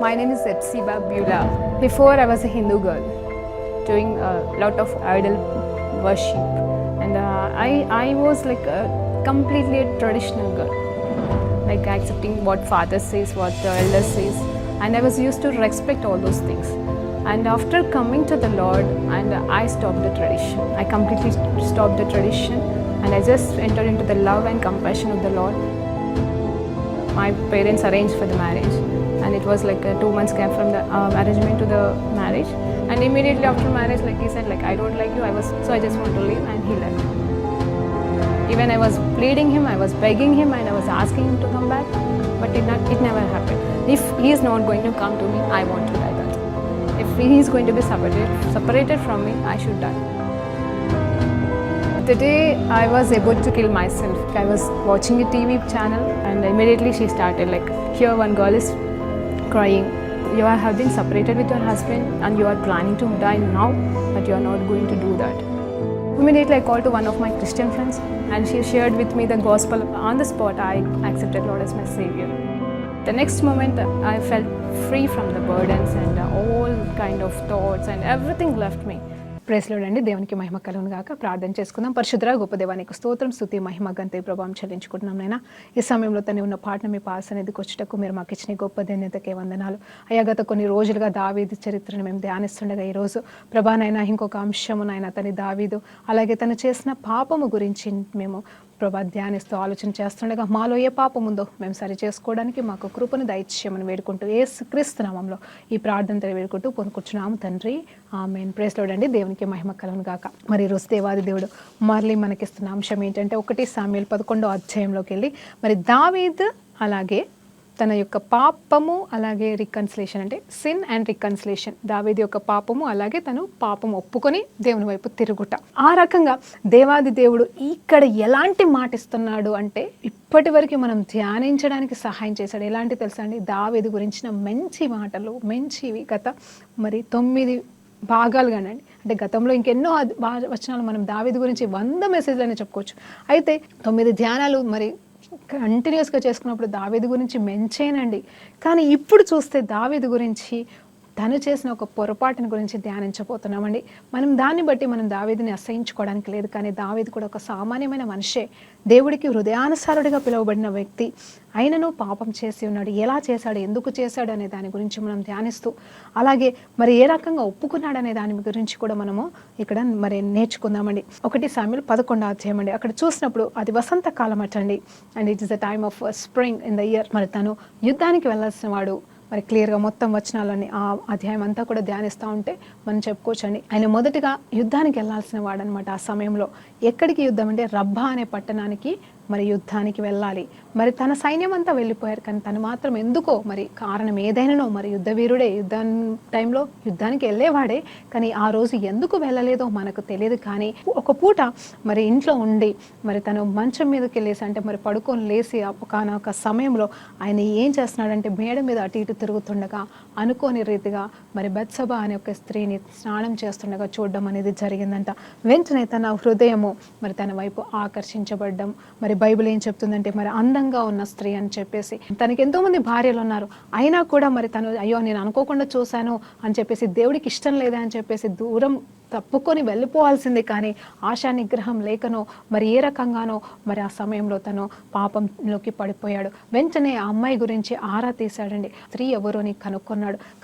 My name is Epsiba Beulah. Before I was a Hindu girl doing a lot of idol worship, and I was like a completely a traditional girl, like accepting what father says, what the elder says, and I was used to respect all those things. And after coming to the Lord, and I stopped the tradition. I completely stopped the tradition, and I just entered into the love and compassion of the Lord. My parents arranged for the marriage, and it was like a 2 months gap from the arrangement to the marriage. And immediately after marriage, like he said, like I don't like you. I just want to leave, and he left. Even I was pleading him, I was begging him, and I was asking him to come back, but it never happened. If he is not going to come to me, I want to die. That if he is going to be separated from me, I should die. The day I was about to kill myself, I was watching a TV channel, and immediately she started like, here one girl is crying. You have been separated with your husband and you are planning to die now, but you are not going to do that. Immediately I called to one of my Christian friends, and she shared with me the gospel. On the spot, I accepted Lord as my Savior. The next moment, I felt free from the burdens, and all kind of thoughts and everything left me. Praise Lord అండి. దేవునికి మహిమ కలుగును గాక. ప్రార్థన చేసుకుందాం. పరిశుద్ధ గొప్ప దేవానికి స్తోత్రం, స్తుతి, మహిమ, ఘనత, ప్రభావం చెల్లించుకుంటున్నాం. నైనా ఈ సమయంలో తను ఉన్న పాటను మీ పాస్ అనేది వచ్చుటకు మీరు మాకు ఇచ్చిన గొప్ప ధన్యతకే వందనాలు అయ్యా. గత కొన్ని రోజులుగా దావీదు చరిత్రను మేము ధ్యానిస్తుండగా ఈరోజు ప్రభానైనా ఇంకొక అంశమునైనా తన దావీదు అలాగే తను చేసిన పాపము గురించి మేము ప్రభా ధ్యానిస్తూ ఆలోచన చేస్తుండగా మాలో ఏ పాపం ఉందో మేము సరి చేసుకోవడానికి మాకు కృపను దయచేయమని వేడుకుంటూ యేసుక్రీస్తు నామములో ఈ ప్రార్థనతో వేడుకుంటూ పొందుకుంటున్నాము తండ్రి, ఆమేన్. ప్రైజ్ లార్డ్ అండి. దేవునికి మహిమ కలుగును గాక. మరి ఈరోజు దేవాది దేవుడు మళ్ళీ మనకిస్తున్న అంశం ఏంటంటే 1 సామ్యుయేలు 11వ అధ్యాయంలోకి వెళ్ళి మరి దావీదు అలాగే తన యొక్క పాపము అలాగే రికన్సిలేషన్, అంటే సిన్ అండ్ రికన్సిలేషన్, దావీదు యొక్క పాపము అలాగే తను పాపం ఒప్పుకొని దేవుని వైపు తిరుగుట. ఆ రకంగా దేవాది దేవుడు ఇక్కడ ఎలాంటి మాట ఇస్తున్నాడు అంటే ఇప్పటి వరకు మనం ధ్యానించడానికి సహాయం చేశాడు. ఎలాంటి తెలుసా అండి, దావీదు గురించిన మంచి మాటలు, మంచివి గత మరి 9 భాగాలుగానండి. అంటే గతంలో ఇంకెన్నో వచనాలు మనం దావీదు గురించి 100 మెసేజ్లనే చెప్పుకోవచ్చు. అయితే 9 ధ్యానాలు మరి కంటిన్యూస్గా చేసుకున్నప్పుడు దావీదు గురించి మెంచేనండి. కానీ ఇప్పుడు చూస్తే దావీదు గురించి తను చేసిన ఒక పొరపాటుని గురించి ధ్యానించబోతున్నామండి. మనం దాన్ని బట్టి మనం దావీదుని అసహించుకోవడానికి లేదు, కానీ దావీదు కూడా ఒక సామాన్యమైన మనిషే, దేవుడికి హృదయానుసారుడిగా పిలువబడిన వ్యక్తి. అయినను పాపం చేసి ఉన్నాడు. ఎలా చేశాడు, ఎందుకు చేశాడు అనే దాని గురించి మనం ధ్యానిస్తూ అలాగే మరి ఏ రకంగా ఒప్పుకున్నాడు అనే దాని గురించి కూడా మనము ఇక్కడ మరి నేర్చుకుందామండి. 1 సామ్యుయేలు 11వ అధ్యాయం అండి. అక్కడ చూసినప్పుడు అది వసంతకాలం అటండి, and it is the time of spring in the year. మరి తను యుద్ధానికి వెళ్ళాల్సిన వాడు. మరి క్లియర్గా మొత్తం వచనాలని ఆ అధ్యాయం అంతా కూడా ధ్యానిస్తూ ఉంటే మనం చెప్పుకోవచ్చండి, ఆయన మొదటిగా యుద్ధానికి వెళ్ళాల్సిన వాడనమాట. ఆ సమయంలో ఎక్కడికి యుద్ధం అంటే రబ్బా అనే పట్టణానికి మరి యుద్ధానికి వెళ్ళాలి. మరి తన సైన్యం అంతా వెళ్ళిపోయారు, కానీ తను మాత్రం ఎందుకో మరి కారణం ఏదైనానో, మరి యుద్ధ వీరుడే, టైంలో యుద్ధానికి వెళ్ళేవాడే, కానీ ఆ రోజు ఎందుకు వెళ్ళలేదో మనకు తెలియదు. కానీ ఒక పూట మరి ఇంట్లో ఉండి మరి తను మంచం మీదకి వెళ్ళేసి, అంటే మరి పడుకొని లేసి ఒకనొక సమయంలో ఆయన ఏం చేస్తున్నాడంటే మేడ మీద అటు ఇటు తిరుగుతుండగా అనుకోని రీతిగా మరి బత్సబా అనే ఒక స్త్రీని స్నానం చేస్తుండగా చూడడం అనేది జరిగిందంట. వెంటనే తన హృదయము మరి తన వైపు ఆకర్షించబడ్డం. మరి బైబిల్ ఏం చెప్తుందంటే మరి అందంగా ఉన్న స్త్రీ అని చెప్పేసి, తనకి ఎంతో మంది భార్యలు ఉన్నారు, అయినా కూడా మరి తను అయ్యో నేను అనుకోకుండా చూశాను అని చెప్పేసి, దేవుడికి ఇష్టం లేదా అని చెప్పేసి దూరం తప్పుకొని వెళ్ళిపోవాల్సిందే, కానీ ఆశా నిగ్రహం లేకనో మరి ఏ రకంగానో మరి ఆ సమయంలో తను పాపంలోకి పడిపోయాడు. వెంటనే ఆ అమ్మాయి గురించి ఆరా తీశాడండి. స్త్రీ ఎవరో అని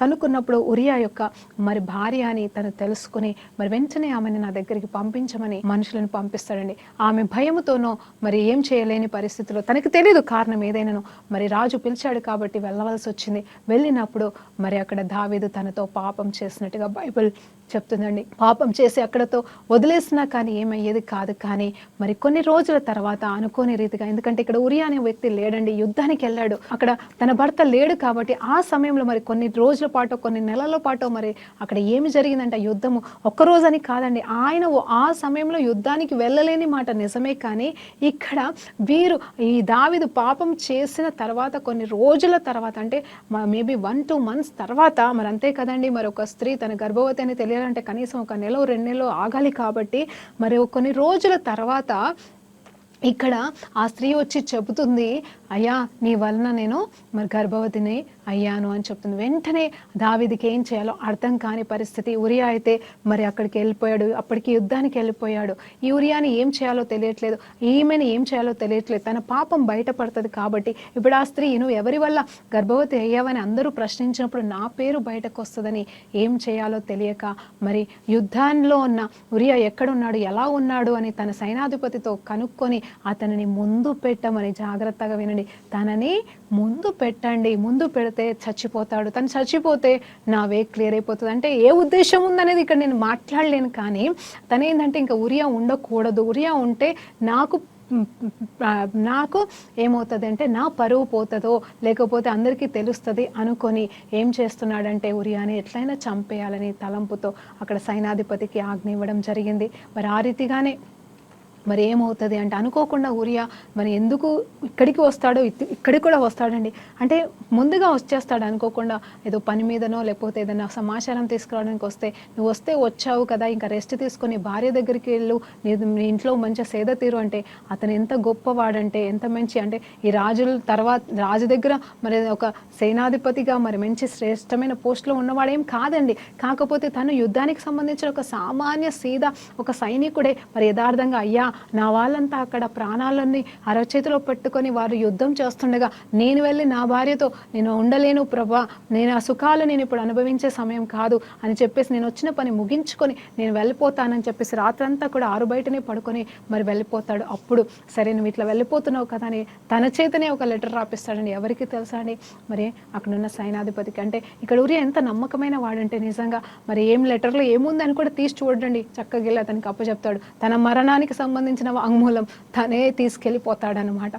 కనుక్కున్నప్పుడు ఉరియా యొక్క మరి భార్య అని తను తెలుసుకుని మరి వెంటనే ఆమెను నా దగ్గరికి పంపించమని మనుషులను పంపిస్తాడండి. ఆమె భయముతోనో మరి ఏం చేయలేని పరిస్థితిలో, తనకి తెలియదు కారణం ఏదైనానో, మరి రాజు పిలిచాడు కాబట్టి వెళ్ళవలసి వచ్చింది. వెళ్ళినప్పుడు మరి అక్కడ దావీదు తనతో పాపం చేసినట్టుగా బైబిల్ చెప్తుందండి. పాపం చేసి అక్కడతో వదిలేసినా కానీ ఏమయ్యేది కాదు. కానీ మరి కొన్ని రోజుల తర్వాత అనుకోని రీతిగా, ఎందుకంటే ఇక్కడ ఉరియా అనే వ్యక్తి లేడండి, యుద్ధానికి వెళ్ళాడు, అక్కడ తన భర్త లేడు కాబట్టి ఆ సమయంలో మరి కొన్ని రోజుల పాటు కొన్ని నెలల పాటు మరి అక్కడ ఏమి జరిగిందంటే యుద్ధము ఒక్కరోజని కాదండి, ఆయన ఆ సమయంలో యుద్ధానికి వెళ్ళలేని మాట నిజమే, కానీ ఇక్కడ వీరు ఈ దావీదు పాపం చేసిన తర్వాత కొన్ని రోజుల తర్వాత, అంటే మేబీ 1-2 months తర్వాత, మరి అంతే కదండి, మరి ఒక స్త్రీ తన గర్భవతి అని తెలియాలంటే కనీసం 1 నెల 2 నెలలు ఆగాలి. కాబట్టి మరి కొన్ని రోజుల తర్వాత ఇక్కడ ఆ స్త్రీ వచ్చి చెబుతుంది, అయ్యా నీ వలన నేను మరి గర్భవతిని అయ్యాను అని చెప్తుంది. వెంటనే దావీదుకి ఏం చేయాలో అర్థం కాని పరిస్థితి. ఉరియా అయితే మరి అక్కడికి వెళ్ళిపోయాడు, అప్పటికి యుద్ధానికి వెళ్ళిపోయాడు. ఈ ఉరియాని ఏం చేయాలో తెలియట్లేదు, ఈమెను ఏం చేయాలో తెలియట్లేదు. తన పాపం బయటపడుతుంది కాబట్టి ఇప్పుడు ఆ స్త్రీ నువ్వు ఎవరి వల్ల గర్భవతి అయ్యావని అందరూ ప్రశ్నించినప్పుడు నా పేరు బయటకు వస్తుందని ఏం చేయాలో తెలియక మరి యుద్ధంలో ఉన్న ఉరియా ఎక్కడున్నాడు, ఎలా ఉన్నాడు అని తన సైనాధిపతితో కనుక్కొని అతనిని ముందు పెట్టమని, జాగ్రత్తగా వినండి, తనని ముందు పెట్టండి, ముందు పెడితే చచ్చిపోతాడు, తను చచ్చిపోతే నా వే క్లియర్ అయిపోతుంది. అంటే ఏ ఉద్దేశం ఉందనేది ఇక్కడ నేను మాట్లాడలేను, కానీ తను ఏంటంటే ఇంకా ఉరియా ఉండకూడదు, ఉరియా ఉంటే నాకు ఏమవుతుంది అంటే నా పరువు పోతుందో లేకపోతే అందరికీ తెలుస్తుంది అనుకొని ఏం చేస్తున్నాడంటే ఉరియాని ఎట్లయినా చంపేయాలని తలంపుతో అక్కడ సైనాధిపతికి ఆజ్ఞ ఇవ్వడం జరిగింది. మరి ఆ రీతిగానే మరి ఏమవుతుంది అంటే అనుకోకుండా ఉరియా మరి ఎందుకు ఇక్కడికి వస్తాడో, ఇక్కడికి కూడా వస్తాడండి. అంటే ముందుగా వచ్చేస్తాడు అనుకోకుండా, ఏదో పని మీదనో లేకపోతే ఏదైనా సమాచారం తీసుకురావడానికి వస్తే, నువ్వు వచ్చావు కదా ఇంకా రెస్ట్ తీసుకొని భార్య దగ్గరికి వెళ్ళు, నీ ఇంట్లో మంచి సేద తీరు అంటే అతను ఎంత గొప్పవాడంటే, ఎంత మంచి అంటే ఈ రాజుల తర్వాత రాజు దగ్గర మరి ఒక సేనాధిపతిగా మరి మంచి శ్రేష్టమైన పోస్టులో ఉన్నవాడేం కాదండి. కాకపోతే తను యుద్ధానికి సంబంధించిన ఒక సామాన్య సీదా ఒక సైనికుడే. మరి యథార్థంగా అయ్యా నా వాళ్ళంతా అక్కడ ప్రాణాలన్నీ అరచేతిలో పెట్టుకొని వారు యుద్ధం చేస్తుండగా నేను వెళ్ళి నా భార్యతో నేను ఉండలేను ప్రభా, నేను ఆ సుఖాలు నేను ఇప్పుడు అనుభవించే సమయం కాదు అని చెప్పేసి నేను వచ్చిన పని ముగించుకొని నేను వెళ్ళిపోతానని చెప్పేసి రాత్రంతా కూడా ఆరు బయటనే పడుకొని మరి వెళ్ళిపోతాడు. అప్పుడు సరే నువ్వు ఇట్లా వెళ్ళిపోతున్నావు కదా అని తన చేతనే ఒక లెటర్ రాపిస్తాడండి. ఎవరికి తెలుసా అండి? మరి అక్కడున్న సైనాధిపతికి. అంటే ఇక్కడ ఉరియా ఎంత నమ్మకమైన వాడంటే నిజంగా మరి ఏం లెటర్లో ఏముందని కూడా తీసి చూడండి, చక్కగా వెళ్ళి అతనికి అప్పచెప్తాడు. తన మరణానికి సంబంధించిన వాంగ్మూలం తనే తీసుకెళ్ళిపోతాడనమాట.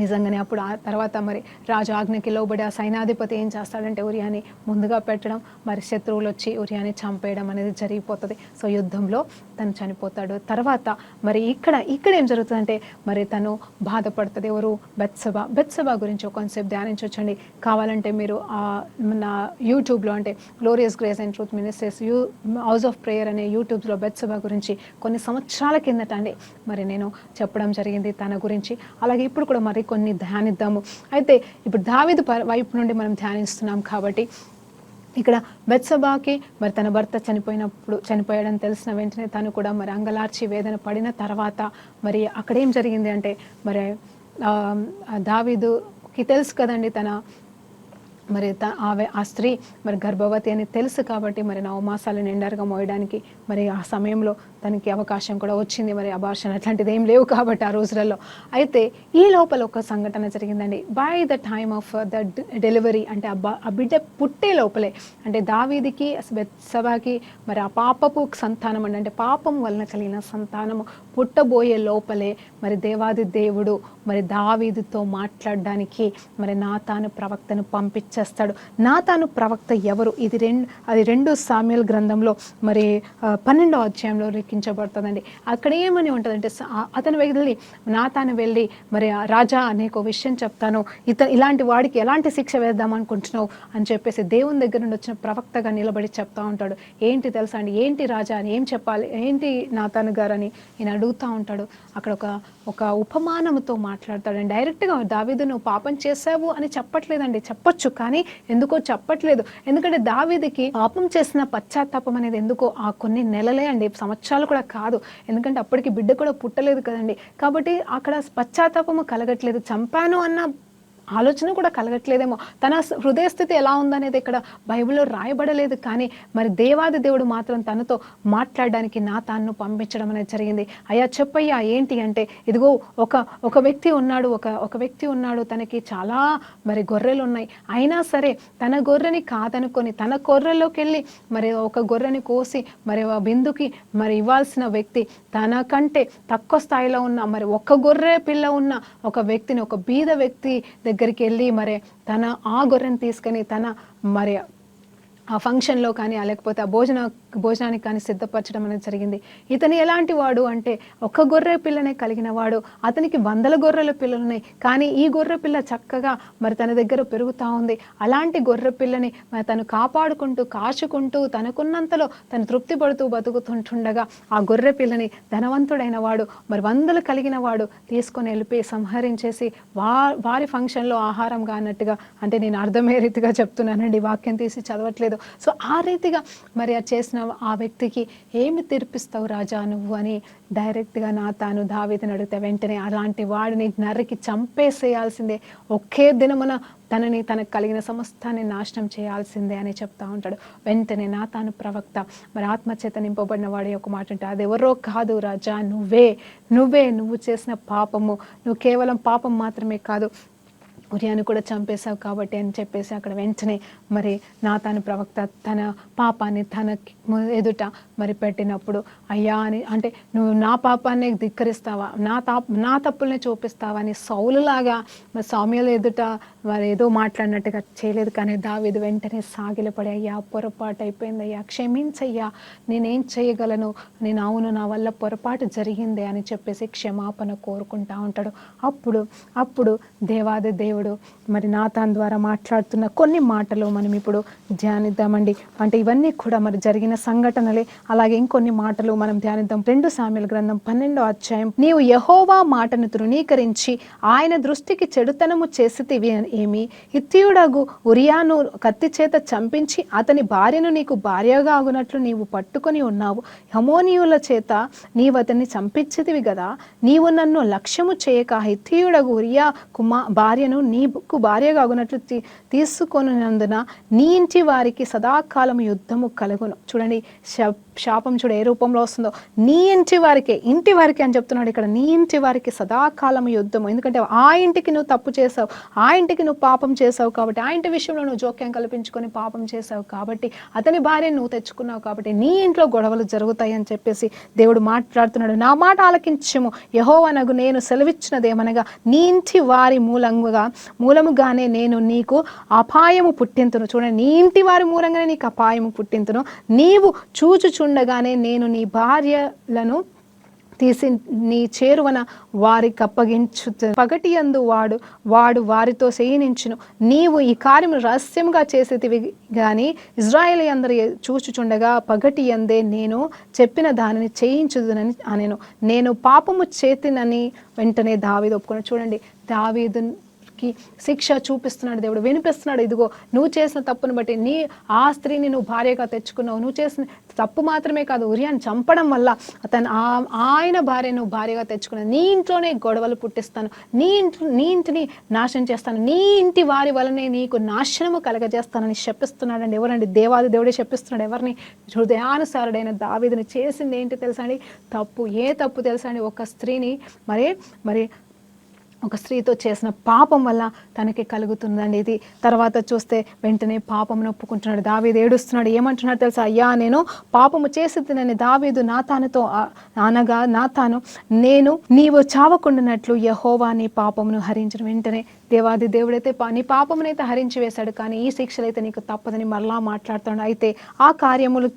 నిజంగానే అప్పుడు ఆ తర్వాత మరి రాజు ఆజ్ఞకి లోబడి ఆ సైనాధిపతి ఏం చేస్తాడంటే ఉరియాని ముందుగా పెట్టడం, మరి శత్రువులు వచ్చి ఉరియాని చంపేయడం అనేది జరిగిపోతుంది. సో యుద్ధంలో తను చనిపోతాడు. తర్వాత మరి ఇక్కడ ఏం జరుగుతుందంటే మరి తను బాధపడుతుంది. ఎవరు? బెత్సబా గురించి కొంచెంసేపు ధ్యానించవచ్చండి. కావాలంటే మీరు నా యూట్యూబ్లో అంటే glorious grace and truth ministries house of prayer అనే యూట్యూబ్లో బెత్సబా గురించి కొన్ని సంవత్సరాల కిందట అండి మరి నేను చెప్పడం జరిగింది తన గురించి. అలాగే ఇప్పుడు కూడా మరి కొన్ని ధ్యానిద్దాము. అయితే ఇప్పుడు దావీదు వైపు నుండి మనం ధ్యానిస్తున్నాం కాబట్టి ఇక్కడ బెత్సబాకి మరి తన భర్త చనిపోయాడని తెలిసిన వెంటనే తను కూడా మరి అంగలార్చి వేదన పడిన తర్వాత మరి అక్కడ ఏం జరిగింది అంటే మరి దావీదుకి తెలుసు కదండి మరి ఆ స్త్రీ మరి గర్భవతి అని తెలుసు కాబట్టి మరి 9 మాసాలు నిండారుగా మోయడానికి మరి ఆ సమయంలో తనకి అవకాశం కూడా వచ్చింది. మరి అబార్షన్ అట్లాంటిది ఏం లేవు కాబట్టి ఆ రోజులలో. అయితే ఈ లోపల ఒక సంఘటన జరిగిందండి. By the time of the delivery అంటే ఆ బిడ్డ పుట్టే లోపలే అంటే దావీదికి బెత్సబాకి మరి ఆ పాపపు సంతానం అంటే పాపం వలన కలిగిన సంతానము పుట్టబోయే లోపలే మరి దేవాది దేవుడు మరి దావీదుతో మాట్లాడడానికి మరి నాతాను ప్రవక్తను పంపించేస్తాడు. నాతాను ప్రవక్త ఎవరు? అది 2 సామ్యుయల్ గ్రంథంలో మరి 12వ అధ్యాయంలో లిఖించబడుతుందండి. అక్కడ ఏమని ఉంటుందంటే నాతాను వెళ్ళి మరి రాజా అనేక విషయం చెప్తాను, ఇలాంటి వాడికి ఎలాంటి శిక్ష వేద్దాం అనుకుంటున్నావు అని చెప్పేసి దేవుని దగ్గర నుండి వచ్చిన ప్రవక్తగా నిలబడి చెప్తా ఉంటాడు. ఏంటి తెలుసా అండి, ఏంటి రాజా అని ఏం చెప్పాలి, ఏంటి నాతాను గారు అని ఈయన అడుగుతూ ఉంటాడు. అక్కడ ఒక ఉపమానంతో మాట్లాడతాడు. డైరెక్ట్గా దావీదు నువ్వు పాపం చేసావు అని చెప్పట్లేదండి, చెప్పొచ్చు కానీ ఎందుకో చెప్పట్లేదు. ఎందుకంటే దావీదుకి పాపం చేసిన పశ్చాత్తాపం అనేది ఎందుకో ఆ కొన్ని నెలలే అండి, సంవత్సరాలు కూడా కాదు. ఎందుకంటే అప్పటికి బిడ్డ కూడా పుట్టలేదు కదండి. కాబట్టి అక్కడ పశ్చాత్తాపము కలగట్లేదు, చంపాను అన్న ఆలోచన కూడా కలగట్లేదేమో. తన హృదయ స్థితి ఎలా ఉందనేది ఇక్కడ బైబిల్లో రాయబడలేదు. కానీ మరి దేవాది దేవుడు మాత్రం తనతో మాట్లాడడానికి నాతాను పంపించడం అనేది జరిగింది. అయ్యా చెప్పయ్యా ఏంటి అంటే, ఇదిగో ఒక వ్యక్తి ఉన్నాడు, ఒక వ్యక్తి ఉన్నాడు, తనకి చాలా మరి గొర్రెలు ఉన్నాయి. అయినా సరే తన గొర్రెని కాదనుకొని తన గొర్రెల్లోకి వెళ్ళి మరి ఒక గొర్రెని కోసి మరి బిందుకి మరి ఇవ్వాల్సిన వ్యక్తి తనకంటే తక్కువ స్థాయిలో ఉన్న మరి ఒక గొర్రె పిల్ల ఉన్న ఒక వ్యక్తిని, ఒక బీద వ్యక్తి దగ్గరికి వెళ్ళి మరి తన ఆ గొర్రెని తీసుకొని తన మరి ఆ ఫంక్షన్లో కానీ లేకపోతే ఆ భోజన భోజనానికి కానీ సిద్ధపరచడం అనేది జరిగింది. ఇతను ఎలాంటి వాడు అంటే ఒక గొర్రె పిల్లనే కలిగిన వాడు, అతనికి 100 గొర్రెల పిల్లలున్నాయి, కానీ ఈ గొర్రె పిల్ల చక్కగా మరి తన దగ్గర పెరుగుతూ ఉంది. అలాంటి గొర్రె పిల్లని మరి తను కాపాడుకుంటూ కాచుకుంటూ తనకున్నంతలో తను తృప్తి పడుతూ బతుకుతుంటుండగా ఆ గొర్రె పిల్లని ధనవంతుడైన వాడు మరి 100 కలిగిన వాడు తీసుకొని వెళ్ళిపోయి సంహరించేసి వారి ఫంక్షన్లో ఆహారంగా అన్నట్టుగా, అంటే నేను అర్థమయ్యే రీతిగా చెప్తున్నానండి, వాక్యం తీసి చదవట్లేదు. సో ఆ రీతిగా మరి అది చేసిన ఆ వ్యక్తికి ఏమి తీర్పిస్తావు రాజా నువ్వు అని డైరెక్ట్గా నాతాను దావీదుని అడిగితే వెంటనే అలాంటి వాడిని నరికి చంపేసేయాల్సిందే, ఒకే దినమున తనకు కలిగిన సమస్తాన్ని నాశనం చేయాల్సిందే అని చెప్తా ఉంటాడు. వెంటనే నాతాను ప్రవక్త మరి ఆత్మచేత నింపబడిన వాడి ఒక మాట అంటే అది ఎవరో కాదు రాజా, నువ్వు చేసిన పాపము, నువ్వు కేవలం పాపం మాత్రమే కాదు ఉరియాను కూడా చంపేశావు కాబట్టి అని చెప్పేసి అక్కడ వెంటనే మరి నాతాను ప్రవక్త తన పాపాన్ని తన ఎదుట మరి పెట్టినప్పుడు అయ్యా అని, అంటే నువ్వు నా పాపాన్ని ధిక్కరిస్తావా, నా తప్పుల్ని చూపిస్తావా అని సౌలులాగా మరి సమూయేలు ఎదుట మరి ఏదో మాట్లాడినట్టుగా చేయలేదు. కానీ దావీదు వెంటనే సాగిలపడి అయ్యా పొరపాటు అయిపోయింది అయ్యా, క్షమించయ్యా, నేనేం చేయగలను, నేను అవును నా వల్ల పొరపాటు జరిగింది అని చెప్పేసి క్షమాపణ కోరుకుంటా ఉంటాడు. అప్పుడు దేవాది దేవుడు మరి నాతాన్ ద్వారా మాట్లాడుతున్న కొన్ని మాటలు మనం ఇప్పుడు ధ్యానిద్దామండి. అంటే ఇవన్నీ కూడా మరి జరిగిన సంఘటనలే. అలాగే ఇంకొన్ని మాటలు మనం ధ్యానిద్దాం. 2 సామ్యుయేలు గ్రంథం 12వ అధ్యాయం. నీవు యెహోవా మాటను తృణీకరించి ఆయన దృష్టికి చెడుతనము చేసితివి ఏమి, హిత్తీయుడగు ఉరియాను కత్తి చేత చంపించి అతని భార్యను నీకు భార్యగా అగునట్లు నీవు పట్టుకొని ఉన్నావు, హమోనీయుల చేత నీవు అతన్ని చంపించితివి కదా, నీవు నన్ను లక్ష్యము చేయక హిత్తీయుడగు ఉరియా భార్యను నీకు భార్యగా అగునట్లు తీసుకొనినందున నీ ఇంటి వారికి సదాకాలం యుద్ధము కలుగును. చూడండి శాపం చూడ ఏ రూపంలో వస్తుందో, నీ ఇంటి వారికి అని చెప్తున్నాడు ఇక్కడ, నీ ఇంటి వారికి సదాకాలం యుద్ధము. ఎందుకంటే ఆ ఇంటికి నువ్వు తప్పు చేసావు, ఆ ఇంటికి నువ్వు పాపం చేసావు కాబట్టి, ఆ ఇంటి విషయంలో నువ్వు జోక్యం కల్పించుకొని పాపం చేసావు కాబట్టి, అతని భార్యను నువ్వు తెచ్చుకున్నావు కాబట్టి నీ ఇంట్లో గొడవలు జరుగుతాయి అని చెప్పేసి దేవుడు మాట్లాడుతున్నాడు. నా మాట ఆలకించము, యెహోవానగు నేను సెలవిచ్చినదేమనగా నీ ఇంటి వారి మూలముగానే నేను నీకు అపాయము పుట్టింతును. చూడండి, నీ ఇంటి వారి మూలంగానే నీకు అపాయము పుట్టింతును, నీవు చూచుచుండగానే నేను నీ భార్యలను తీసి నీ చేరువన వారికి అప్పగించు, పగటి యందు వాడు వారితో శయనించును, నీవు ఈ కార్యము రహస్యంగా చేసేటివి గాని ఇజ్రాయేలు అందరూ చూచుచుండగా పగటి యందే నేను చెప్పిన దానిని చేయించుదునని అనెను. నేను పాపము చేతినని వెంటనే దావీదు ఒప్పుకున్నాడు. చూడండి, దావీదుకి శిక్ష చూపిస్తున్నాడు దేవుడు, వినిపిస్తున్నాడు. ఇదిగో నువ్వు చేసిన తప్పును బట్టి ఆ స్త్రీని నువ్వు భార్యగా తెచ్చుకున్నావు, నువ్వు చేసిన తప్పు మాత్రమే కాదు, ఉరియాను చంపడం వల్ల ఆయన భార్య నువ్వు భార్యగా తెచ్చుకున్నావు, నీ ఇంట్లోనే గొడవలు పుట్టిస్తాను, నీ ఇంటిని నాశనం చేస్తాను, నీ ఇంటి వారి వలనే నీకు నాశనము కలగజేస్తానని శపిస్తున్నాడండి. ఎవరండి? దేవాది దేవుడే శపిస్తున్నాడు. ఎవరిని? హృదయానుసారుడైన దావీదుని. చేసింది ఏంటి తెలుసా అండి? తప్పు. ఏ తప్పు తెలుసా అండి? ఒక స్త్రీని మరి ఒక స్త్రీతో చేసిన పాపం వల్ల తనకి కలుగుతుందండి ఇది. తర్వాత చూస్తే వెంటనే పాపమును ఒప్పుకుంటున్నాడు. దావీదు ఏడుస్తున్నాడు. ఏమంటున్నాడు తెలుసా? అయ్యా నేను పాపము చేసినని దావీదు నాతానుతో అనగా, నాతాను నీవు చావకుండానట్లు యెహోవా నీ పాపమును హరించిన. వెంటనే దేవాది దేవుడైతే నీ పాపమునైతే హరించి వేశాడు, కానీ ఈ శిక్షలైతే నీకు తప్పదని మరలా మాట్లాడుతున్నాడు. అయితే ఆ కార్యములు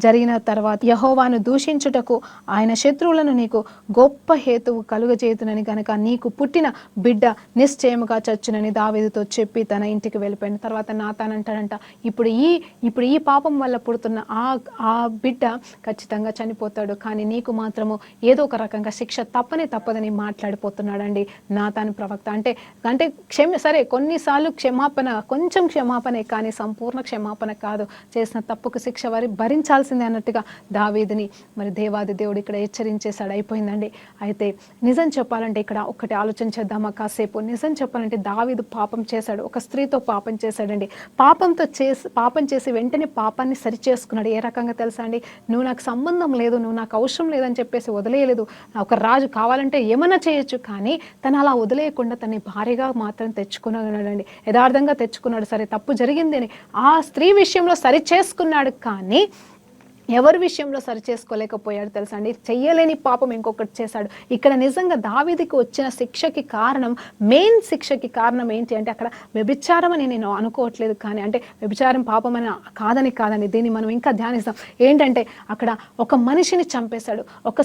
జరిగిన తర్వాత యెహోవాను దూషించుటకు ఆయన శత్రువులను నీకు గొప్ప హేతువు కలుగజేతునని గనక నీకు పుట్టిన బిడ్డ నిశ్చయముగా చచ్చునని దావీదుతో చెప్పి తన ఇంటికి వెళ్ళిపోయిన తర్వాత నాతానంటాడంట, ఇప్పుడు ఈ పాపం వల్ల పుడుతున్న ఆ బిడ్డ ఖచ్చితంగా చనిపోతాడు, కానీ నీకు మాత్రము ఏదో ఒక రకంగా శిక్ష తప్పదని మాట్లాడిపోతున్నాడండి నాతాను ప్రవక్త. అంటే సరే కొన్నిసార్లు కొంచెం క్షమాపణే, కానీ సంపూర్ణ క్షమాపణ కాదు, చేసిన తప్పుకు శిక్ష భరించాల్సిందే అన్నట్టుగా దావీదుని మరి దేవాది దేవుడు ఇక్కడ హెచ్చరించేశాడు. అయిపోయిందండి. అయితే నిజం చెప్పాలంటే ఇక్కడ ఒకటి ఆలోచన చేద్దామా కాసేపు? నిజం చెప్పాలంటే దావీదు పాపం చేశాడు, ఒక స్త్రీతో పాపం చేశాడండి. పాపం చేసి వెంటనే పాపాన్ని సరి చేసుకున్నాడు. ఏ రకంగా తెలుసా అండి? నువ్వు నాకు సంబంధం లేదు, నువ్వు నాకు అవసరం లేదని చెప్పేసి వదిలేయలేదు. ఒక రాజు కావాలంటే ఏమన్నా చేయొచ్చు, కానీ తను అలా వదిలేయకుండా తన భార్యగా మాత్రం తెచ్చుకున్నాడండి. యథార్థంగా తెచ్చుకున్నాడు. సరే తప్పు జరిగింది అని ఆ స్త్రీ విషయంలో సరి చేసుకున్నాడు, కానీ ఎవరి విషయంలో సరి చేసుకోలేకపోయాడు తెలుసా అండి? చెయ్యలేని పాపం ఇంకొకటి చేశాడు. ఇక్కడ నిజంగా దావీదుకి వచ్చిన శిక్షకి కారణం, మెయిన్ శిక్షకి కారణం ఏంటి అంటే, అక్కడ వ్యభిచారం అని నేను అనుకోవట్లేదు, కానీ అంటే వ్యభిచారం పాపం అని కాదని దీన్ని మనం ఇంకా ధ్యానిస్తాం. ఏంటంటే అక్కడ ఒక మనిషిని చంపేశాడు, ఒక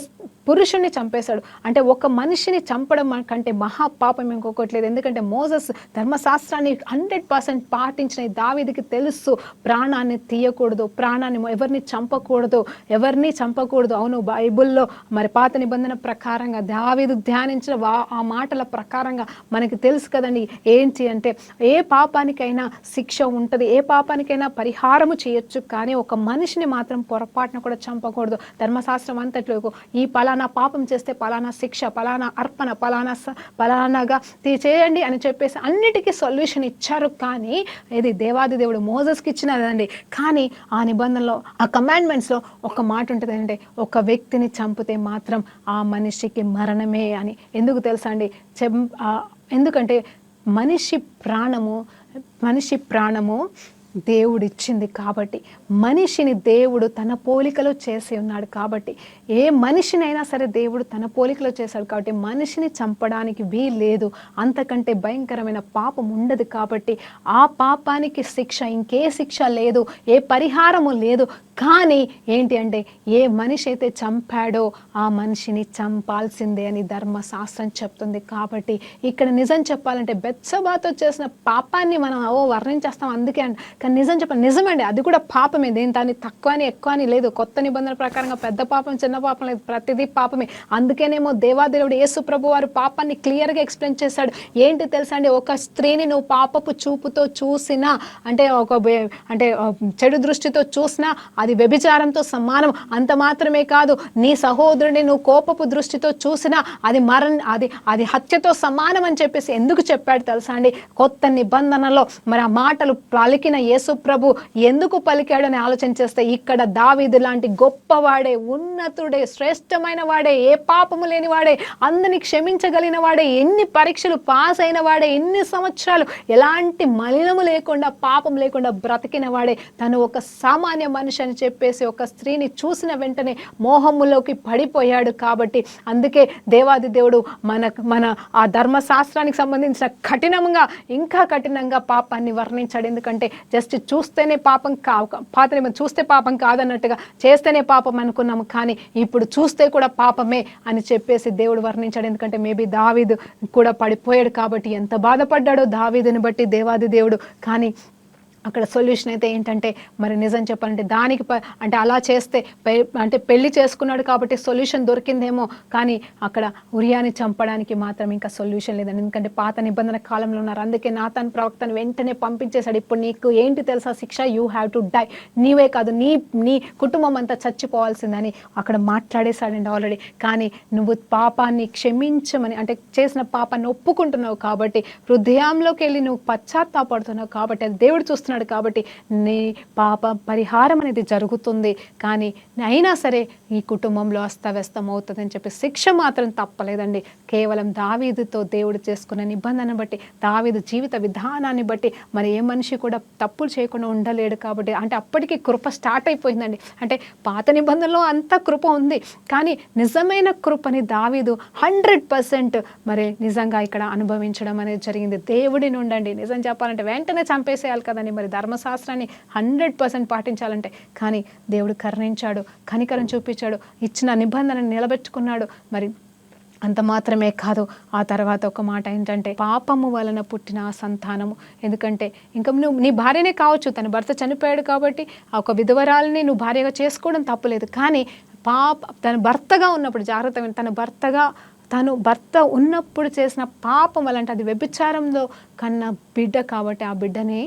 పురుషుణ్ణి చంపేశాడు. అంటే ఒక మనిషిని చంపడం కంటే మహాపాపం ఇంకొకటి లేదు. ఎందుకంటే మోసెస్ ధర్మశాస్త్రాన్ని 100% పాటించిన దావీదుకి తెలుసు, ప్రాణాన్ని తీయకూడదు, ప్రాణాన్ని ఎవరిని చంపకూడదు. అవును, బైబిల్లో మరి పాత నిబంధన ప్రకారంగా దావీదు ధ్యానించిన ఆ మాటల ప్రకారంగా మనకి తెలుసు కదండి ఏంటి అంటే, ఏ పాపానికైనా శిక్ష ఉంటుంది, ఏ పాపానికైనా పరిహారము చేయొచ్చు, కానీ ఒక మనిషిని మాత్రం పొరపాటున కూడా చంపకూడదు. ధర్మశాస్త్రం అంతట్లో ఈ పలానా పాపం చేస్తే పలానా శిక్ష, పలానా అర్పణ, పలానాగా చేయండి అని చెప్పేసి అన్నిటికీ సొల్యూషన్ ఇచ్చారు. కానీ ఇది దేవాది దేవుడు మోసెస్కి ఇచ్చినదండి. కానీ ఆ నిబంధనలో, ఆ కమాండ్మెంట్స్లో ఒక మాట ఉంటుంది అంటే, ఒక వ్యక్తిని చంపితే మాత్రం ఆ మనిషికి మరణమే అని. ఎందుకు తెలుసా అండి? ఎందుకంటే మనిషి ప్రాణము దేవుడిచ్చింది కాబట్టి, మనిషిని దేవుడు తన పోలికలో చేసి ఉన్నాడు కాబట్టి, ఏ మనిషినైనా సరే దేవుడు తన పోలికలో చేశాడు కాబట్టి మనిషిని చంపడానికి వీల్లేదు. అంతకంటే భయంకరమైన పాపం ఉండదు కాబట్టి ఆ పాపానికి శిక్ష, ఇంకే శిక్ష లేదు, ఏ పరిహారము లేదు. కానీ ఏంటి అంటే, ఏ మనిషి అయితే చంపాడో ఆ మనిషిని చంపాల్సిందే అని ధర్మశాస్త్రం చెప్తుంది. కాబట్టి ఇక్కడ నిజం చెప్పాలంటే బెత్షెబాతో చేసిన పాపాన్ని మనం వర్ణించేస్తాం అందుకే అండి, కానీ నిజమండి, అది కూడా పాపమే. దాన్ని తక్కువ అని ఎక్కువ అని లేదు. కొత్త నిబంధన ప్రకారంగా పెద్ద పాపం చిన్న పాపం లేదు, ప్రతిదీ పాపమే. అందుకేనేమో దేవాదేవుడు యేసు ప్రభు వారు పాపాన్ని క్లియర్గా ఎక్స్ప్లెయిన్ చేశాడు. ఏంటి తెలుసా అండి, ఒక స్త్రీని నువ్వు పాపపు చూపుతో చూసినా, అంటే చెడు దృష్టితో చూసినా అది వ్యభిచారంతో సమానం. అంత మాత్రమే కాదు, నీ సహోదరుని నువ్వు కోపపు దృష్టితో చూసినా అది హత్యతో సమానం అని చెప్పేసి ఎందుకు చెప్పాడు తెలుసా అండి? కొత్త నిబంధనలో మరి ఆ మాటలు పలికిన యేసు ప్రభు ఎందుకు పలికాడు అని ఆలోచన చేస్తే, ఇక్కడ దావీదు లాంటి గొప్పవాడే, ఉన్నతుడే, శ్రేష్టమైన వాడే, ఏ పాపము లేని వాడే, అందరిని క్షమించగలిగిన వాడే, ఎన్ని పరీక్షలు పాస్ అయిన వాడే, ఎన్ని సంవత్సరాలు ఎలాంటి మలినము లేకుండా పాపం లేకుండా బ్రతికిన వాడే, తను ఒక సామాన్య మనిషి అని చెప్పేసి ఒక స్త్రీని చూసిన వెంటనే మోహములోకి పడిపోయాడు. కాబట్టి అందుకే దేవాది దేవుడు మన ఆ ధర్మశాస్త్రానికి సంబంధించిన ఇంకా కఠినంగా పాపాన్ని వర్ణించాడు. ఎందుకంటే జస్ట్ చూస్తేనే పాపం చూస్తే పాపం కాదన్నట్టుగా చేస్తేనే పాపం అనుకున్నాము, కానీ ఇప్పుడు చూస్తే కూడా పాపమే అని చెప్పేసి దేవుడు వర్ణించాడు. ఎందుకంటే మేబీ దావీదు కూడా పడిపోయాడు కాబట్టి ఎంత బాధపడ్డాడో దావీదుని బట్టి దేవాది దేవుడు. కానీ అక్కడ సొల్యూషన్ అయితే ఏంటంటే, మరి నిజం చెప్పాలంటే దానికి అంటే అలా చేస్తే అంటే పెళ్లి చేసుకున్నాడు కాబట్టి సొల్యూషన్ దొరికిందేమో, కానీ అక్కడ ఉరియాని చంపడానికి మాత్రం ఇంకా సొల్యూషన్ లేదండి. ఎందుకంటే పాత నిబంధన కాలంలో ఉన్నారు. అందుకే నాతాన్ ప్రవక్తను వెంటనే పంపించేశాడు. ఇప్పుడు నీకు ఏంటి తెలుసా శిక్ష? You have to die. నీవే కాదు, నీ కుటుంబం అంతా చచ్చిపోవాల్సిందని అక్కడ మాట్లాడేశాడండి ఆల్రెడీ. కానీ నువ్వు పాపాన్ని క్షమించమని, అంటే చేసిన పాపాన్ని ఒప్పుకుంటున్నావు కాబట్టి, హృదయంలోకి వెళ్ళి నువ్వు పశ్చాత్తాపడుతున్నావు కాబట్టి, అది దేవుడు చూస్తున్నాడు కాబట్టి నీ పాప పరిహారం అనేది జరుగుతుంది. కానీ అయినా సరే ఈ కుటుంబంలో అస్తవ్యస్తం అవుతుంది అని చెప్పి శిక్ష మాత్రం తప్పలేదండి. కేవలం దావీదుతో దేవుడు చేసుకున్న నిబంధన బట్టి, దావీదు జీవిత విధానాన్ని బట్టి మరి ఏ మనిషి కూడా తప్పులు చేయకుండా ఉండలేడు. కాబట్టి అంటే అప్పటికి కృప స్టార్ట్ అయిపోయిందండి. అంటే పాత నిబంధనలో అంత కృప ఉంది, కానీ నిజమైన కృపని దావీదు 100% మరి నిజంగా ఇక్కడ అనుభవించడం అనేది జరిగింది. దేవుడి నుండి నిజం చెప్పాలంటే వెంటనే చంపేసేయాలి కదండి, మరి ధర్మశాస్త్రాన్ని 100% పాటించాలంటే. కానీ దేవుడు కరుణించాడు, కనికరం చూపించాడు, ఇచ్చిన నిబంధనను నిలబెట్టుకున్నాడు. మరి అంత మాత్రమే కాదు, ఆ తర్వాత ఒక మాట ఏంటంటే, పాపము వలన పుట్టిన సంతానము. ఎందుకంటే ఇంకా నువ్వు నీ భార్యనే కావచ్చు, తన భర్త చనిపోయాడు కాబట్టి ఒక విధవరాలని నువ్వు భార్యగా చేసుకోవడం తప్పులేదు. కానీ తన భర్తగా ఉన్నప్పుడు జాగ్రత్తగా, తను భర్త ఉన్నప్పుడు చేసిన పాపం వల్ల, అంటే అది వ్యభిచారంలో కన్నా బిడ్డ కాబట్టి ఆ బిడ్డని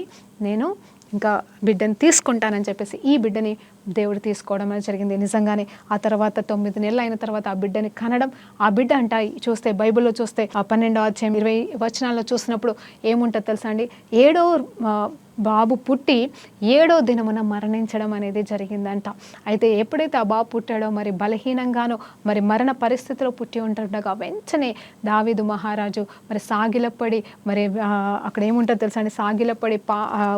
నేను ఇంకా బిడ్డని తీసుకుంటానని చెప్పేసి ఈ బిడ్డని దేవుడు తీసుకోవడం అనేది జరిగింది. నిజంగానే ఆ తర్వాత 9 నెలలు అయిన తర్వాత ఆ బిడ్డని కనడం, ఆ బిడ్డ అంట చూస్తే బైబిల్లో చూస్తే ఆ 12వ అధ్యాయం 20 వచనాల్లో చూసినప్పుడు ఏముంటుంది తెలుసా అండి, 7వ బాబు పుట్టి 7వ దినమున మరణించడం అనేది జరిగిందంట. అయితే ఎప్పుడైతే ఆ బాబు పుట్టాడో మరి బలహీనంగానో మరి మరణ పరిస్థితిలో పుట్టి ఉంటుండగా వెంటనే దావీదు మహారాజు మరి సాగిలపడి మరి అక్కడ ఏముంటుంది తెలుసా అండి, సాగిలపడి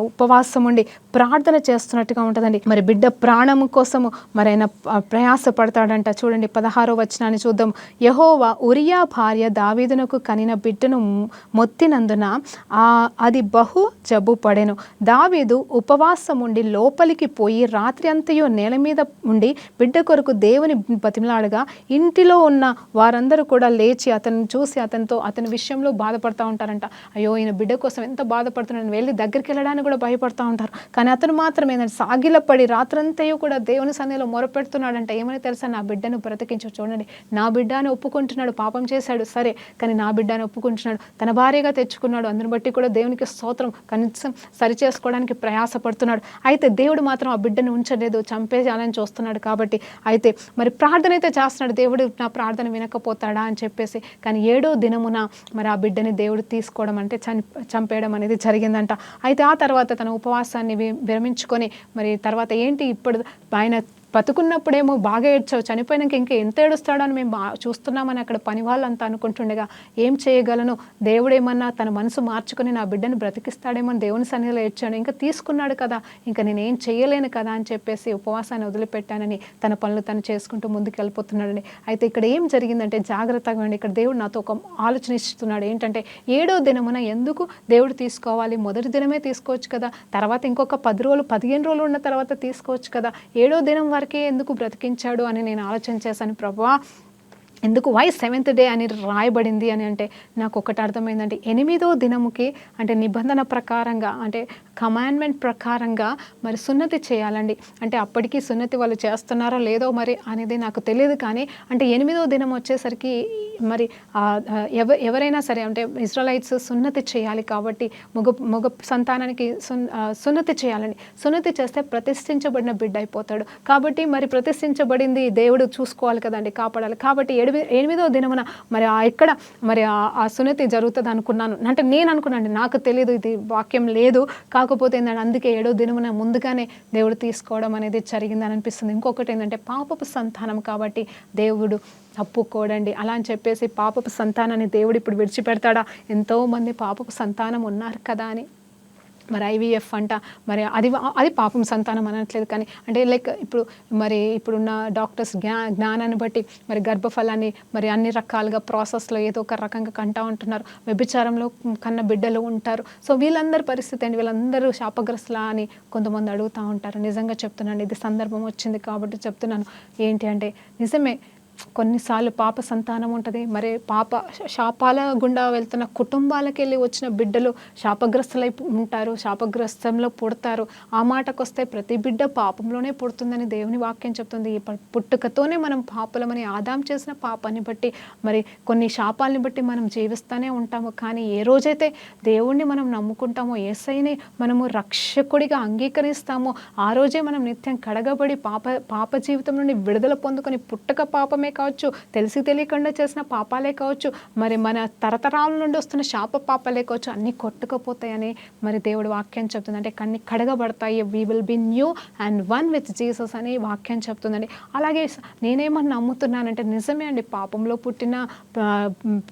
ఉపవాసం ఉండి ప్రార్థన చేస్తున్నట్టుగా ఉంటుందండి. మరి బిడ్డ ప్రాణము కోసము మరి ఆయన ప్రయాసపడతాడంట. చూడండి 16వ వచనాన్ని చూద్దాం. యెహోవా ఉరియా భార్య దావీదునకు కనిన బిడ్డను మొత్తినందున అది బహు జబ్బు పడెను. దావీదు ఉపవాసం ఉండి లోపలికి పోయి రాత్రి అంతయు నేల మీద ఉండి బిడ్డ కొరకు దేవుని బతిమలాడగా ఇంటిలో ఉన్న వారందరూ కూడా లేచి అతన్ని చూసి అతని విషయంలో బాధపడుతూ ఉంటారంట. అయ్యో ఈయన బిడ్డ కోసం ఎంత బాధపడుతున్నాను, వెళ్ళి దగ్గరికి వెళ్ళడానికి కూడా భయపడుతూ ఉంటారు. కానీ అతను మాత్రం ఏంటంటే సాగిలపడి రాత్రంతయు కూడా దేవుని సన్నిధిలో మొరపెడుతున్నాడంట. ఏమని తెలుసా, నా బిడ్డను బ్రతికించు. చూడండి, నా బిడ్డ అని ఒప్పుకుంటున్నాడు, పాపం చేశాడు సరే, కానీ నా బిడ్డ అని ఒప్పుకుంటున్నాడు, తన భార్యగా తెచ్చుకున్నాడు. అందుని బట్టి కూడా దేవునికి స్తోత్రం, కనీసం సరి చేసుకోవడానికి ప్రయాసపడుతున్నాడు. అయితే దేవుడు మాత్రం ఆ బిడ్డను ఉంచలేదు, చంపేయాలని చూస్తున్నాడు. కాబట్టి అయితే మరి ప్రార్థన అయితే చేస్తున్నాడు, దేవుడు నా ప్రార్థన వినకపోతాడా అని చెప్పేసి. కానీ 7వ దినమున మరి ఆ బిడ్డని దేవుడు తీసుకోవడం అంటే చంపేయడం అనేది జరిగిందంట. అయితే ఆ తర్వాత తన ఉపవాసాన్ని విరమించుకొని మరి తర్వాత ఏంటి, ఇప్పుడు ఆయన బతుకున్నప్పుడేమో బాగా ఏడ్చావు, చనిపోయినాక ఇంకా ఎంత ఏడుస్తాడో అని మేము చూస్తున్నామని అక్కడ పని వాళ్ళంతా అనుకుంటుండగా ఏం చేయగలను, దేవుడేమన్నా తన మనసు మార్చుకొని నా బిడ్డను బ్రతికిస్తాడేమో అని దేవుని సన్నిధిలో ఏడ్చాడు. ఇంకా తీసుకున్నాడు కదా, ఇంకా నేనేం చేయలేను కదా అని చెప్పేసి ఉపవాసాన్ని వదిలిపెట్టానని తన పనులు తను చేసుకుంటూ ముందుకు వెళ్ళిపోతున్నాడండి. అయితే ఇక్కడ ఏం జరిగిందంటే జాగ్రత్తగా అండి, ఇక్కడ దేవుడు నాతో ఒక ఆలోచన ఇస్తున్నాడు. ఏంటంటే 7వ దినమున ఎందుకు దేవుడు తీసుకోవాలి, మొదటి దినమే తీసుకోవచ్చు కదా, తర్వాత ఇంకొక 10 రోజులు 15 రోజులు ఉన్న తర్వాత తీసుకోవచ్చు కదా, 7వ దినం వరకే ఎందుకు బ్రతికించాడు అని నేను ఆలోచన చేశాను. ప్రభువా, ఎందుకు వై 7th డే అని రాయబడింది అని అంటే నాకు ఒకటి అర్థమైందంటే 8వ దినముకి అంటే నిబంధన ప్రకారంగా అంటే కమాండ్మెంట్ ప్రకారంగా మరి సున్నతి చేయాలండి. అంటే అప్పటికి సున్నతి వాళ్ళు చేస్తున్నారో లేదో మరి అనేది నాకు తెలియదు. కానీ అంటే 8వ దినం వచ్చేసరికి మరి ఎవరైనా సరే అంటే ఇజ్రాయలైట్స్ సున్నతి చేయాలి. కాబట్టి మగ సంతానానికి సున్నతి చేయాలండి. సున్నతి చేస్తే ప్రతిష్ఠించబడిన బిడ్డ అయిపోతాడు. కాబట్టి మరి ప్రతిష్ఠించబడింది దేవుడు చూసుకోవాలి కదండి, కాపాడాలి. కాబట్టి 8వ దినమున మరి ఎక్కడ మరి ఆ సున్నతి జరుగుతుంది అనుకున్నాను. అంటే నేను అనుకున్నాను, నాకు తెలియదు, ఇది వాక్యం లేదు. కాకపోతే ఏంటంటే అందుకే 7వ దినమున ముందుగానే దేవుడు తీసుకోవడం అనేది జరిగిందని అనిపిస్తుంది. ఇంకొకటి ఏంటంటే పాపపు సంతానం కాబట్టి దేవుడు తప్పుకోడండి. అలా అని చెప్పేసి పాపపు సంతానాన్ని దేవుడు ఇప్పుడు విడిచిపెడతాడా? ఎంతోమంది పాపపు సంతానం ఉన్నారు కదా అని మరి IVF అంట, మరి అది పాపం సంతానం అనట్లేదు. కానీ అంటే లైక్ ఇప్పుడున్న డాక్టర్స్ జ్ఞానాన్ని బట్టి మరి గర్భఫలాన్ని మరి అన్ని రకాలుగా ప్రాసెస్లో ఏదో ఒక రకంగా కంటా ఉంటున్నారు. వ్యభిచారంలో కన్న బిడ్డలు ఉంటారు. సో వీళ్ళందరి పరిస్థితి అండి, వీళ్ళందరూ శాపగ్రస్తులా అని కొంతమంది అడుగుతూ ఉంటారు. నిజంగా చెప్తున్నాను, ఇది సందర్భం వచ్చింది కాబట్టి చెప్తున్నాను. ఏంటి అంటే నిజమే, కొన్నిసార్లు పాప సంతానం ఉంటుంది. మరి శాపాల గుండా వెళ్తున్న కుటుంబాలకు వెళ్ళి వచ్చిన బిడ్డలు శాపగ్రస్తులై ఉంటారు, శాపగ్రస్తంలో పుడతారు. ఆ మాటకొస్తే ప్రతి బిడ్డ పాపంలోనే పుడుతుందని దేవుని వాక్యం చెప్తుంది. ఈ పుట్టుకతోనే మనం పాపలమని, ఆదాం చేసిన పాపాన్ని బట్టి మరి కొన్ని శాపాలని బట్టి మనం జీవిస్తూనే ఉంటాము. కానీ ఏ రోజైతే దేవుణ్ణి మనం నమ్ముకుంటామో, యేసయ్యని మనము రక్షకుడిగా అంగీకరిస్తామో, ఆ రోజే మనం నిత్యం కడగబడి పాప జీవితం నుండి విడుదల పొందుకొని పుట్టక పాపమే కావచ్చు, తెలిసి తెలియకుండా చేసిన పాపాలే కావచ్చు, మరి మన తరతరాల నుండి వస్తున్న శాప పాపాలే కావచ్చు, అన్నీ కొట్టుకుపోతాయని మరి దేవుడు వాక్యం చెప్తుంది. అంటే కన్నీ కడగబడతాయి. We will be new and one with Jesus అని వాక్యం చెప్తుందండి. అలాగే నేనేమన్నా నమ్ముతున్నానంటే నిజమే అండి, పాపంలో పుట్టిన,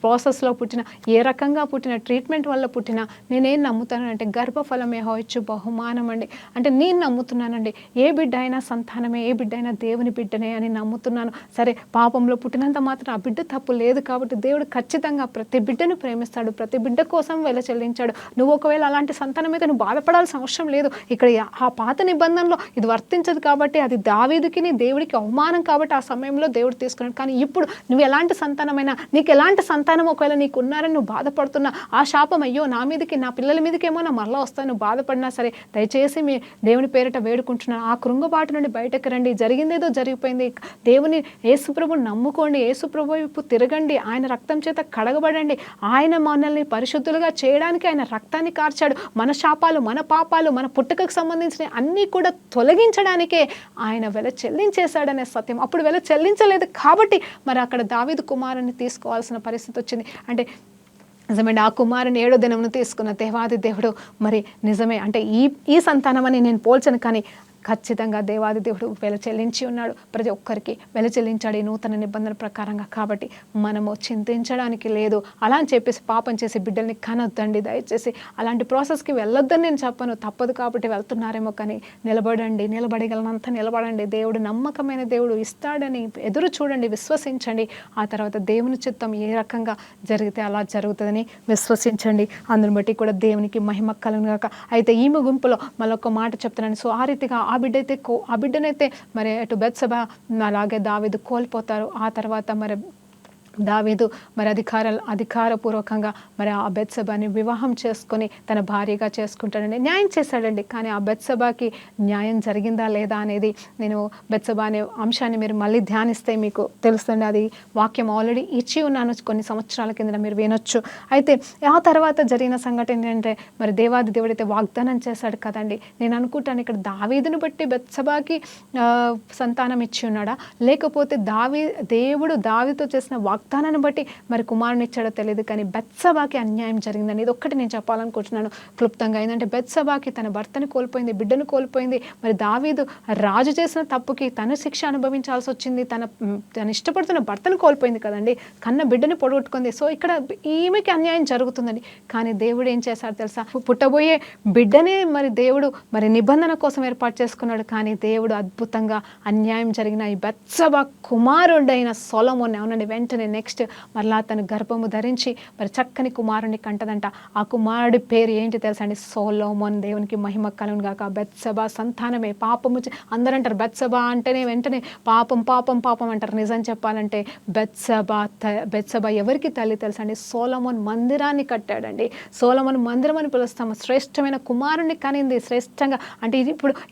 ప్రాసెస్లో పుట్టిన, ఏ రకంగా పుట్టిన, ట్రీట్మెంట్ వల్ల పుట్టిన, నేనేం నమ్ముతానంటే గర్భఫలమే హవచ్చు బహుమానం అండి. అంటే నేను నమ్ముతున్నానండి, ఏ బిడ్డ అయినా సంతానమే, ఏ బిడ్డ అయినా దేవుని బిడ్డనే అని నమ్ముతున్నాను. సరే, పాపంలో పుట్టినంత మాత్రం ఆ బిడ్డ తప్పు లేదు. కాబట్టి దేవుడు ఖచ్చితంగా ప్రతి బిడ్డను ప్రేమిస్తాడు, ప్రతి బిడ్డ కోసం వెల చెల్లించాడు. నువ్వు ఒకవేళ అలాంటి సంతానం అయితే నువ్వు బాధపడాల్సిన అవసరం లేదు. ఇక్కడ ఆ పాత నిబంధనలో ఇది వర్తించదు కాబట్టి అది దావీదుకి దేవుడికి అవమానం కాబట్టి ఆ సమయంలో దేవుడు తీసుకున్నాడు. కానీ ఇప్పుడు నువ్వు ఎలాంటి సంతానమైనా, నీకు ఎలాంటి సంతానం ఒకవేళ నీకు ఉన్నారని నువ్వు బాధపడుతున్నా, ఆ శాపం అయ్యో నా మీదకి, నా పిల్లల మీదకేమో నా మరలా వస్తాను, నువ్వు బాధపడినా సరే దయచేసి మీ దేవుని పేరిట వేడుకుంటున్నాను, ఆ కృంగబాటు నుండి బయటకు రండి. జరిగిందేదో జరిగిపోయింది. దేవుని యేసుప్రభుని నమ్ముకోండి, యేసుప్రభు వైపు తిరగండి, ఆయన రక్తం చేత కడగబడండి. ఆయన మనల్ని పరిశుద్ధులుగా చేయడానికి ఆయన రక్తాన్ని కార్చాడు. మన శాపాలు, మన పాపాలు, మన పుట్టుకకు సంబంధించిన అన్నీ కూడా తొలగించడానికే ఆయన వెల చెల్లించేశాడనే సత్యం. అప్పుడు వెల చెల్లించలేదు కాబట్టి మరి అక్కడ దావీదు కుమారుని తీసుకోవాల్సిన పరిస్థితి వచ్చింది. అంటే నిజమే, ఆ కుమారుని 7వ దినమును తీసుకున్న దేవాది దేవుడు మరి నిజమే. అంటే ఈ సంతానం అని నేను పోల్చను, కానీ ఖచ్చితంగా దేవాది దేవుడు వెల చెల్లించి ఉన్నాడు, ప్రతి ఒక్కరికి వెల చెల్లించాడు ఈ నూతన నిబంధన ప్రకారంగా. కాబట్టి మనము చింతించడానికి లేదు. అలా అని చెప్పేసి పాపం చేసి బిడ్డల్ని కనొద్దండి, దయచేసి అలాంటి ప్రాసెస్కి వెళ్ళొద్దని నేను చెప్పను, తప్పదు కాబట్టి వెళ్తున్నారేమో. కానీ నిలబడండి, నిలబడగలనంత నిలబడండి. దేవుడు నమ్మకమైన దేవుడు, ఇస్తాడని ఎదురు చూడండి, విశ్వసించండి. ఆ తర్వాత దేవుని చిత్తం ఏ రకంగా జరిగితే అలా జరుగుతుందని విశ్వసించండి. అందుని బట్టి కూడా దేవునికి మహిమ కలుగును గాక. అయితే ఈ ముగింపులో మళ్ళొక మాట చెప్తున్నాను. సో ఆ రీతిగా ఆ బిడ్డనైతే మరి అటు బెత్షెబ అలాగే దావీదు కోల్పోతారు. ఆ తర్వాత మరి దావీదు మరి అధికారపూర్వకంగా మరి ఆ బెత్షెబని వివాహం చేసుకొని తన భార్యగా చేసుకుంటాడండి. న్యాయం చేశాడండి. కానీ ఆ బెత్షెబకి న్యాయం జరిగిందా లేదా అనేది నేను బెత్షెబ అనే అంశాన్ని మీరు మళ్ళీ ధ్యానిస్తే మీకు తెలుస్తుంది. అది వాక్యం ఆల్రెడీ ఇచ్చి ఉన్నాను కొన్ని సంవత్సరాల కింద, మీరు వినొచ్చు. అయితే ఆ తర్వాత జరిగిన సంఘటన ఏంటంటే మరి దేవాది దేవుడైతే వాగ్దానం చేశాడు కదండి. నేను అనుకుంటాను ఇక్కడ దావీదుని బట్టి బెత్షెబకి సంతానం ఇచ్చి ఉన్నాడా, లేకపోతే దేవుడు దావీదుతో చేసిన వాగ్దానాన్ని బట్టి మరి కుమారుని ఇచ్చాడో తెలియదు. కానీ బెత్షెబకి అన్యాయం జరిగిందని ఇది ఒక్కటి నేను చెప్పాలనుకుంటున్నాను క్లుప్తంగా. ఏంటంటే బెత్షెబకి తన భర్తని కోల్పోయింది, బిడ్డను కోల్పోయింది. మరి దావీదు రాజు చేసిన తప్పుకి తను శిక్ష అనుభవించాల్సి వచ్చింది. తను ఇష్టపడుతున్న భర్తను కోల్పోయింది కదండి, కన్న బిడ్డని పొడగొట్టుకుంది. సో ఇక్కడ ఈమెకి అన్యాయం జరుగుతుందండి. కానీ దేవుడు ఏం చేశాడు తెలుసా, పుట్టబోయే బిడ్డనే మరి దేవుడు మరి నిబంధన కోసం ఏర్పాటు చేసుకున్నాడు. కానీ దేవుడు అద్భుతంగా అన్యాయం జరిగిన ఈ బెత్షెబ కుమారుడైన సొలొమోన్ అవునండి వెంటనే నెక్స్ట్ మరలా తను గర్భము ధరించి మరి చక్కని కుమారుని కంటదంట. ఆ కుమారుడి పేరు ఏంటి తెలుసా అండి, సొలొమోన్. దేవునికి మహిమ కలుగును గాక. బెత్షెబ సంతానమే పాపము. అందరూ అంటారు బెత్షెబ అంటేనే వెంటనే పాపం పాపం పాపం అంటారు. నిజం చెప్పాలంటే బెత్షెబ ఎవరికి తల్లి తెలుసా అండి, సొలొమోన్ మందిరాన్ని కట్టాడండి. సొలొమోన్ మందిరం అని పిలుస్తాము. శ్రేష్టమైన కుమారుణ్ణి కనింది. శ్రేష్టంగా అంటే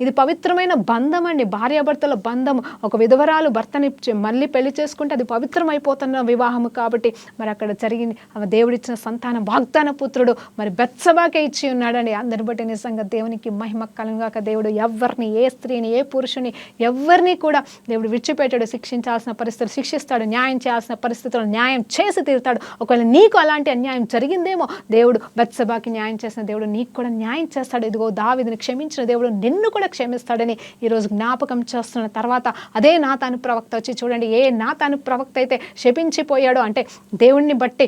ఇది పవిత్రమైన బంధం అండి, భార్యాభర్తల బంధం. ఒక విధవరాలు భర్తని మళ్ళీ పెళ్లి చేసుకుంటే అది పవిత్రం అయిపోతున్న వివాహము. కాబట్టి మరి అక్కడ జరిగింది దేవుడిచ్చిన సంతానం వాగ్దాన పుత్రుడు మరి బెత్షెబకే ఇచ్చి ఉన్నాడండి. అందరిని బట్టి నిజంగా దేవునికి మహిమ కలుగుగాక. దేవుడు ఎవరిని, ఏ స్త్రీని, ఏ పురుషుని, ఎవరిని కూడా దేవుడు విడిచిపెట్టాడు. శిక్షించాల్సిన పరిస్థితులు శిక్షిస్తాడు, న్యాయం చేయాల్సిన పరిస్థితులు న్యాయం చేసి తీరుతాడు. ఒకవేళ నీకు అలాంటి అన్యాయం జరిగిందేమో, దేవుడు బెత్షెబకి న్యాయం చేసిన దేవుడు నీకు కూడా న్యాయం చేస్తాడు. ఇదిగో దావీదుని క్షమించిన దేవుడు నిన్ను కూడా క్షమిస్తాడని ఈరోజు జ్ఞాపకం చేస్తున్న తర్వాత అదే నాతాను ప్రవక్త వచ్చి చూడండి, ఏ నాతాను ప్రవక్త అయితే శపించిపోయాడో అంటే దేవుణ్ణి బట్టి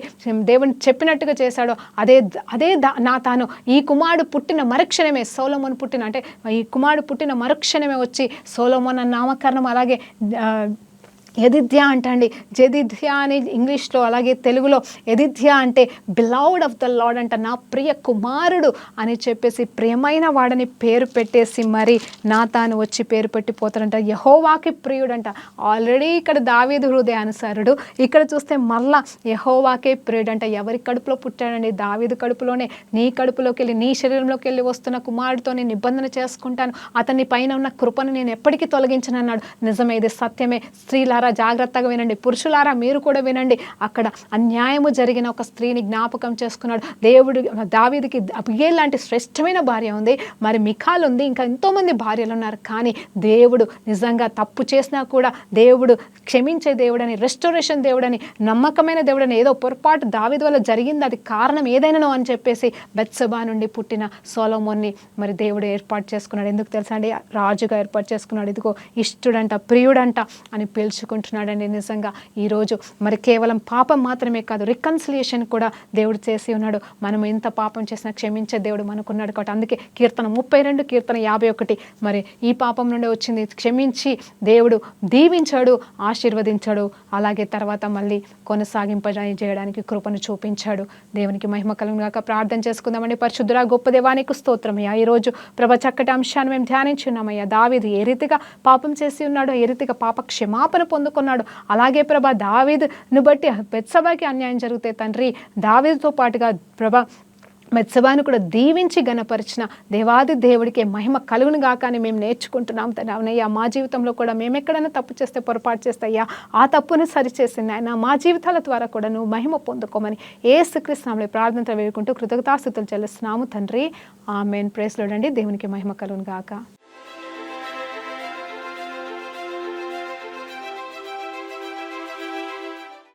దేవుని చెప్పినట్టుగా చేశాడో అదే నాతాను ఈ కుమారుడు పుట్టిన మరుక్షణమే సొలొమోన్ పుట్టిన అంటే ఈ కుమారుడు పుట్టిన మరుక్షణమే వచ్చి సొలొమోన్ అన్న నామకరణం అలాగే ఎదిథ్య అంటండి. జెదిథ్య అని ఇంగ్లీష్లో, అలాగే తెలుగులో ఎదిథ్య అంటే బిలౌడ్ ఆఫ్ ద లార్డ్ అంట, నా ప్రియ కుమారుడు అని చెప్పేసి ప్రియమైన వాడని పేరు పెట్టేసి మరి నాతాను వచ్చి పేరు పెట్టిపోతాడంట. యెహోవాకి ప్రియుడంట. ఆల్రెడీ ఇక్కడ దావీదు హృదయానుసారుడు, ఇక్కడ చూస్తే మళ్ళా యెహోవాకే ప్రియుడంట. ఎవరి కడుపులో పుట్టాడండి, దావీదు కడుపులోనే. నీ కడుపులోకి వెళ్ళి నీ శరీరంలోకి వెళ్ళి వస్తున్న కుమారుడితో నేను నిబంధన చేసుకుంటాను, అతని పైన ఉన్న కృపను నేను ఎప్పటికీ తొలగించనన్నాడు. నిజమే, ఇది సత్యమే. స్త్రీల జాగ్రత్తగా వినండి, పురుషులారా మీరు కూడా వినండి. అక్కడ అన్యాయము జరిగిన ఒక స్త్రీని జ్ఞాపకం చేసుకున్నాడు దేవుడు. దావీదుకి అబిగైల్ లాంటి శ్రేష్టమైన భార్య ఉంది, మరి మిఖాల్ ఉంది, ఇంకా ఎంతోమంది భార్యలు ఉన్నారు. కానీ దేవుడు నిజంగా తప్పు చేసినా కూడా దేవుడు క్షమించే దేవుడని, రెస్టోరేషన్ దేవుడని, నమ్మకమైన దేవుడని, ఏదో పొరపాటు దావీదు వల్ల జరిగింది, అది కారణం ఏదైనానో అని చెప్పేసి బెత్షెబ నుండి పుట్టిన సొలొమోన్ని మరి దేవుడు ఏర్పాటు చేసుకున్నాడు. ఎందుకు తెలుసా అండి, రాజుగా ఏర్పాటు చేసుకున్నాడు. ఇదిగో ఇష్టుడంట, ప్రియుడంట అని పిలుచుకుంటున్నాడండి. నిజంగా ఈరోజు మరి కేవలం పాపం మాత్రమే కాదు, రికన్సిలియేషన్ కూడా దేవుడు చేసి ఉన్నాడు. మనం ఎంత పాపం చేసినా క్షమించే దేవుడు మనకున్నాడు. కాబట్టి అందుకే కీర్తన 32, కీర్తన 51 మరి ఈ పాపం నుండి వచ్చింది, క్షమించి దేవుడు దీవించాడు, ఆశీర్వదించాడు, అలాగే తర్వాత మళ్ళీ కొనసాగింపజేయడానికి కృపను చూపించాడు. దేవునికి మహిమ కలుగును గాక. ప్రార్థన చేసుకుందామండి. పరిశుద్ధుడా గొప్ప దేవానికి స్తోత్రమయ్యా. ఈరోజు ప్రభా చక్కటి అంశాన్ని మేము ధ్యానించున్నామయ్యా. దావీదు ఏ రీతిగా పాపం చేసి ఉన్నాడో, ఏ రీతిగా పాప క్షమాపణ పొందుకున్నాడు, అలాగే ప్రభా దావీదును బట్టి బెత్షెబకి అన్యాయం జరిగితే తండ్రి దావీదుతో పాటుగా ప్రభా బెత్షెబను కూడా దీవించి గణపరిచిన దేవాది దేవుడికి మహిమ కలుగును గాక అని మేము నేర్చుకుంటున్నాం. అవునయ్యా, మా జీవితంలో కూడా మేము ఎక్కడైనా తప్పు చేస్తే, పొరపాటు చేస్తే అయ్యా ఆ తప్పుని సరిచేసింది ఆయన మా జీవితాల ద్వారా కూడా నువ్వు మహిమ పొందుకోమని యేసుక్రీస్తు నామములో ప్రార్థన వేడుకుంటూ కృతజ్ఞతాస్తుతులు చెల్లిస్తున్నాము తండ్రి. ఆమేన్. ప్రైజ్ లార్డ్ అండి. దేవునికి మహిమ కలుగును గాక.